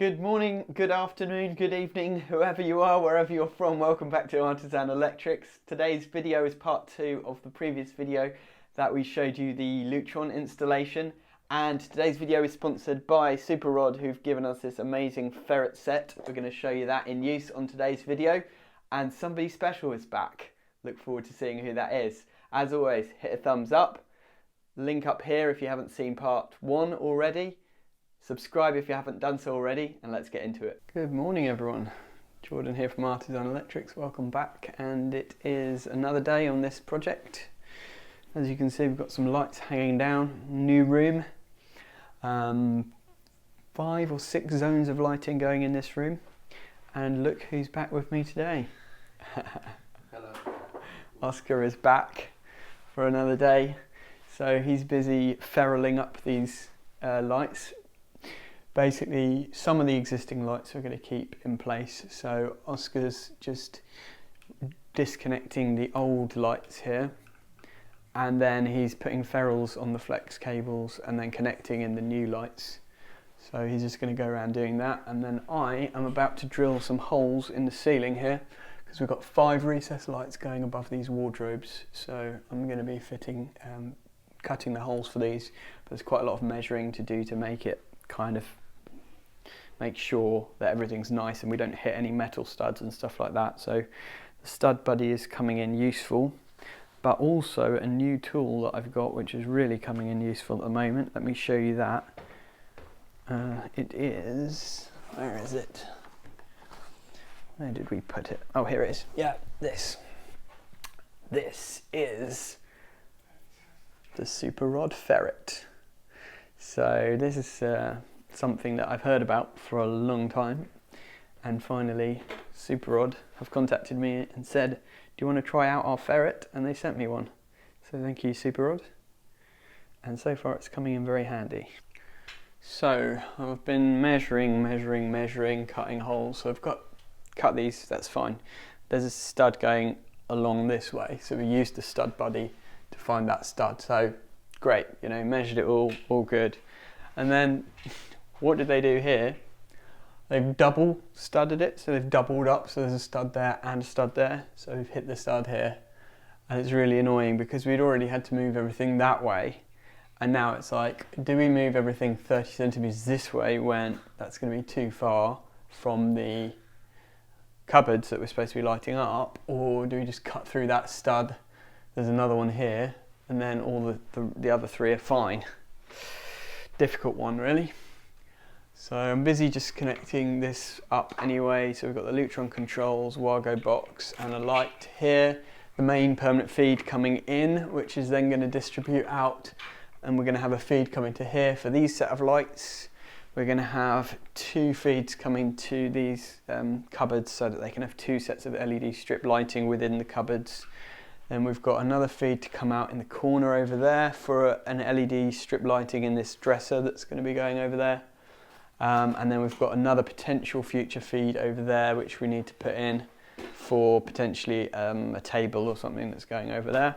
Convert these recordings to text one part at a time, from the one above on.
Good morning, good afternoon, good evening, whoever you are, wherever you're from, welcome back to Artisan Electrics. Today's video is part 2 of the previous video that we showed you the Lutron installation, and today's video is sponsored by Super Rod, who've given us this amazing ferret set. We're going to show you that in use on today's video, and somebody special is back. Look forward to seeing who that is. As always, hit a thumbs up, link up here if you haven't seen part 1 already. Subscribe if you haven't done so already, and let's get into it. Good morning everyone, Jordan here from Artisan Electrics, welcome back, and it is another day on this project. As you can see, we've got some lights hanging down, new room, 5 or 6 zones of lighting going in this room, and look who's back with me today. Hello. Oscar is back for another day, so he's busy ferruling up these lights. Basically, some of the existing lights we're going to keep in place, so Oscar's just disconnecting the old lights here, and then he's putting ferrules on the flex cables and then connecting in the new lights. So he's just going to go around doing that, and then I am about to drill some holes in the ceiling here because we've got 5 recessed lights going above these wardrobes, so I'm going to be fitting, cutting the holes for these, but there's quite a lot of measuring to do to make it kind of make sure that everything's nice and we don't hit any metal studs and stuff like that. So the stud buddy is coming in useful, but also a new tool that I've got which is really coming in useful at the moment. Let me show you that. It is, where is it? Where did we put it? Oh, here it is. Yeah, this is the Super Rod Ferret. So this is something that I've heard about for a long time, and finally Super Rod have contacted me and said, do you want to try out our ferret? And they sent me one. So thank you, Super Rod. And so far it's coming in very handy. So I've been measuring, cutting holes. So I've cut these, that's fine. There's a stud going along this way, so we used the stud buddy to find that stud. So great, you know, measured it all good. And then what did they do here? They've double studded it, so they've doubled up, so there's a stud there and a stud there. So we've hit the stud here, and it's really annoying because we'd already had to move everything that way, and now it's like, do we move everything 30 centimeters this way when that's going to be too far from the cupboards that we're supposed to be lighting up, or do we just cut through that stud? There's another one here, and then all the other 3 are fine. Difficult one really. So I'm busy just connecting this up anyway. So we've got the Lutron controls, Wago box, and a light here. The main permanent feed coming in, which is then going to distribute out, and we're going to have a feed coming to here for these set of lights. We're going to have 2 feeds coming to these cupboards so that they can have 2 sets of LED strip lighting within the cupboards. Then we've got another feed to come out in the corner over there for an LED strip lighting in this dresser that's going to be going over there. And then we've got another potential future feed over there which we need to put in for potentially a table or something that's going over there.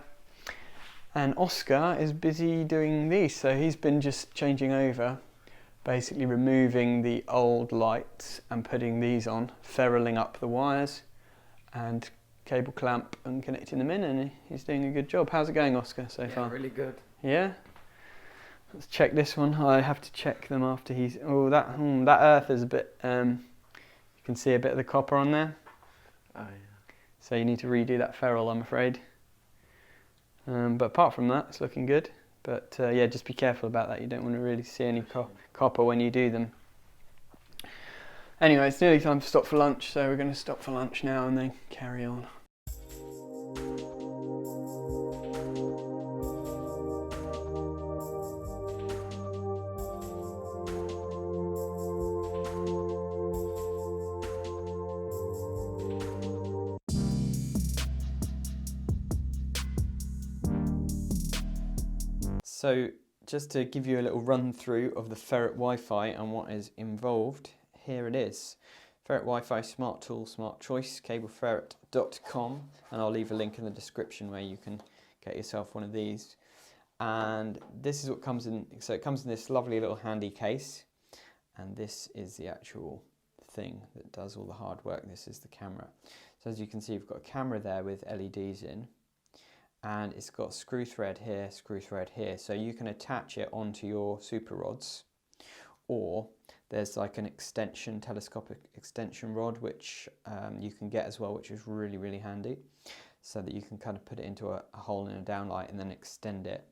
And Oscar is busy doing these, so he's been just changing over, basically removing the old lights and putting these on, ferruling up the wires and cable clamp and connecting them in, and he's doing a good job. How's it going, Oscar, so far? Really good. Yeah? Let's check this one. I have to check them after he's... Oh, that earth is a bit... you can see a bit of the copper on there. Oh, yeah. So you need to redo that ferrule, I'm afraid. But apart from that, it's looking good. But yeah, just be careful about that. You don't want to really see any copper when you do them. Anyway, it's nearly time to stop for lunch, so we're going to stop for lunch now and then carry on. So just to give you a little run through of the Ferret Wi-Fi and what is involved, here it is. Ferret Wi-Fi Smart Tool, Smart Choice, cableferret.com, and I'll leave a link in the description where you can get yourself one of these. And this is what comes in, so it comes in this lovely little handy case, and this is the actual thing that does all the hard work. This is the camera. So as you can see, you've got a camera there with LEDs in, and it's got screw thread here, screw thread here. So you can attach it onto your super rods, or there's like an extension, telescopic extension rod, which you can get as well, which is really, really handy. So that you can kind of put it into a hole in a downlight and then extend it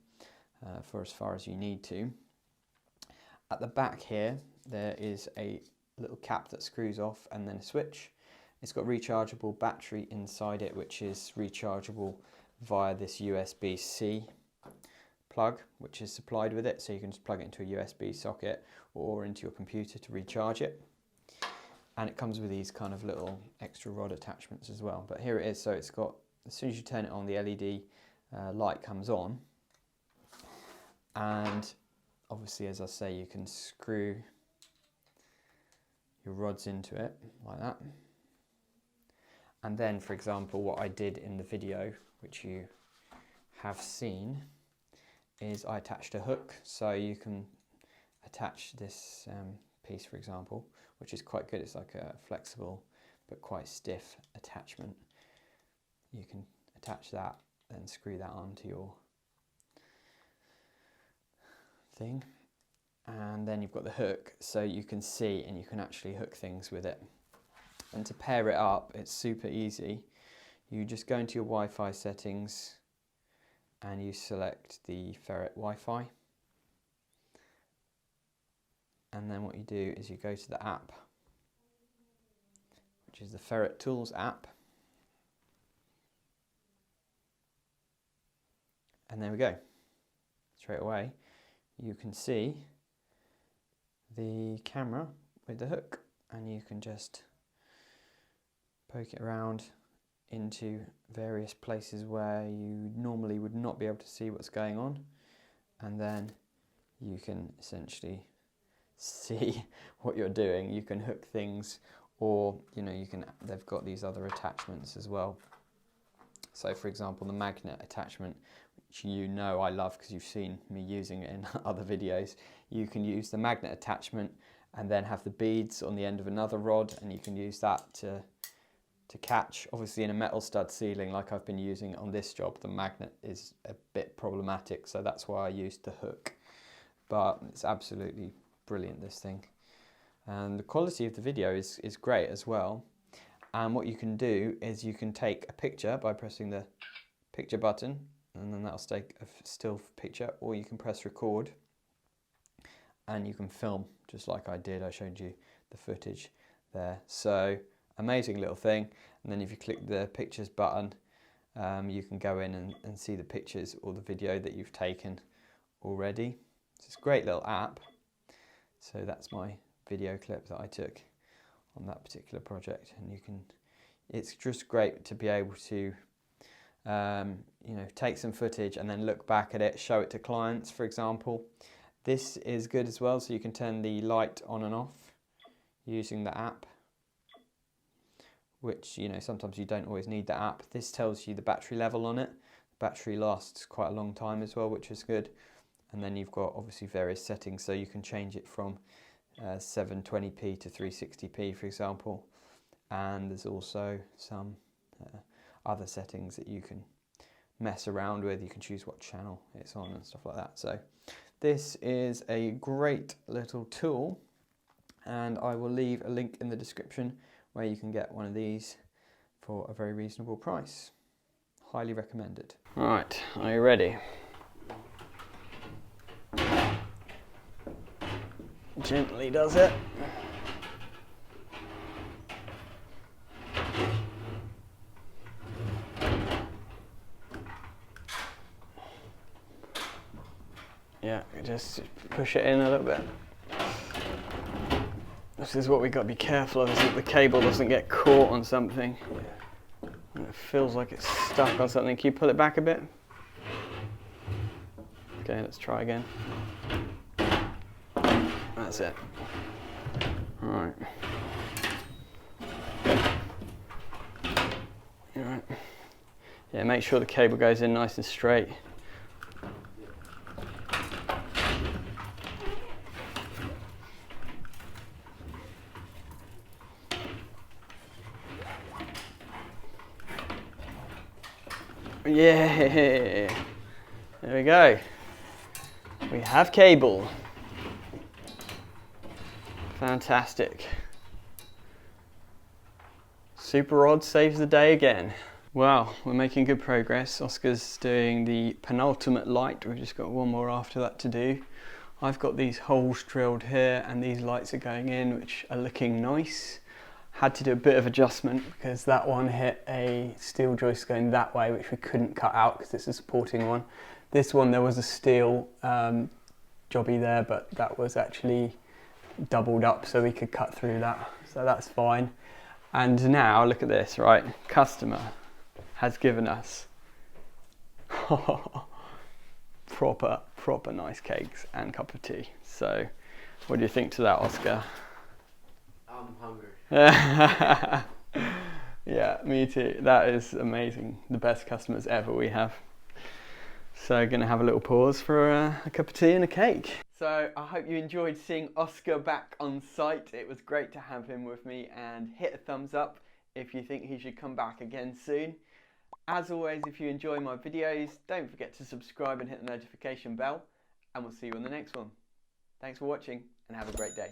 for as far as you need to. At the back here, there is a little cap that screws off and then a switch. It's got rechargeable battery inside it, which is rechargeable via this USB-C plug, which is supplied with it. So you can just plug it into a USB socket or into your computer to recharge it. And it comes with these kind of little extra rod attachments as well. But here it is. So it's got, as soon as you turn it on, the LED light comes on. And obviously, as I say, you can screw your rods into it like that. And then, for example, what I did in the video, which you have seen, is I attached a hook. So you can attach this piece, for example, which is quite good. It's like a flexible but quite stiff attachment. You can attach that and screw that onto your thing. And then you've got the hook, so you can see and you can actually hook things with it. And to pair it up, it's super easy. You just go into your Wi-Fi settings and you select the Ferret Wi-Fi. And then what you do is you go to the app, which is the Ferret Tools app. And there we go. Straight away, you can see the camera with the hook, and you can just poke it around into various places where you normally would not be able to see what's going on, and then you can essentially see what you're doing. You can hook things, or they've got these other attachments as well. So for example, the magnet attachment, which I love because you've seen me using it in other videos. You can use the magnet attachment and then have the beads on the end of another rod, and you can use that to catch. Obviously in a metal stud ceiling like I've been using on this job, the magnet is a bit problematic, so that's why I used the hook. But it's absolutely brilliant, this thing. And the quality of the video is great as well. And what you can do is you can take a picture by pressing the picture button, and then that'll take a still picture, or you can press record and you can film just like I did. I showed you the footage there. So amazing little thing. And then if you click the pictures button, you can go in and see the pictures or the video that you've taken already. So it's a great little app. So that's my video clip that I took on that particular project, and it's just great to be able to take some footage and then look back at it, show it to clients, for example. This is good as well, so you can turn the light on and off using the app, which sometimes you don't always need the app. This tells you the battery level on it. The battery lasts quite a long time as well, which is good. And then you've got obviously various settings, so you can change it from 720p to 360p, for example. And there's also some other settings that you can mess around with. You can choose what channel it's on and stuff like that. So this is a great little tool, and I will leave a link in the description where you can get one of these for a very reasonable price. Highly recommended. Right, are you ready? Gently does it. Yeah, just push it in a little bit. This is what we've got to be careful of, is that the cable doesn't get caught on something. And it feels like it's stuck on something. Can you pull it back a bit? Okay, let's try again. That's it. Alright. Alright. Yeah, make sure the cable goes in nice and straight. Yeah, there we go. We have cable. Fantastic. Super rod saves the day again. Well, we're making good progress. Oscar's doing the penultimate light. We've just got one more after that to do. I've got these holes drilled here and these lights are going in, which are looking nice. Had to do a bit of adjustment because that one hit a steel joist going that way, which we couldn't cut out because it's a supporting one. This one, there was a steel jobby there, but that was actually doubled up so we could cut through that. So that's fine. And now look at this, right? Customer has given us proper nice cakes and cup of tea. So what do you think to that, Oscar? I'm hungry. Yeah, me too. That is amazing. The best customers ever we have. So gonna have a little pause for a cup of tea and a cake. So I hope you enjoyed seeing Oscar back on site. It was great to have him with me, and hit a thumbs up if you think he should come back again soon. As always, if you enjoy my videos, don't forget to subscribe and hit the notification bell, and we'll see you on the next one. Thanks for watching and have a great day.